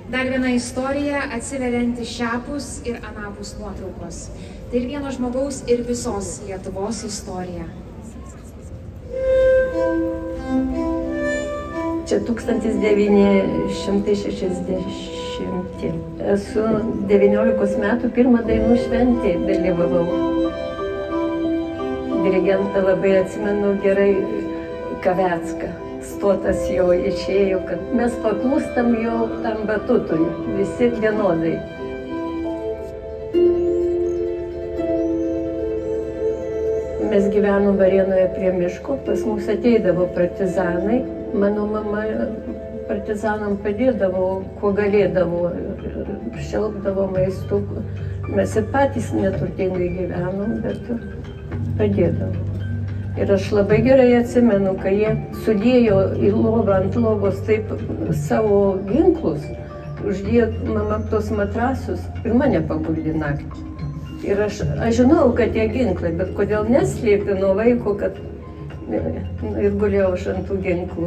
Dar viena istorija atsiverianti šiapus ir anapus nuotraukos. Tai ir vieno žmogaus ir visos Lietuvos istorija. Čia 1960. Esu 19 metų pirmą dainų šventėje dalyvavau. Dirigentą labai atsimenu gerai, Kavecką. Stotas jo išėjo, kad mes paklūstam jo tam batutui, visi vienodai. Mes gyvenom Varėnoje prie miško, pas mus ateidavo partizanai. Mano mama partizanam padėdavo, kuo galėdavo, šelpdavo maistų. Mes ir patys neturtingai gyvenom, bet padėdavo. Ir aš labai gerai atsimenu, kai jie sudėjo į lovą ant lovos taip savo ginklus, uždėjo mama tos matrasus ir mane paguldė naktį. Ir aš žinau, kad tie ginklai, bet kodėl neslėpė nuo vaiko, kad ir gulėjau aš ant tų ginklų.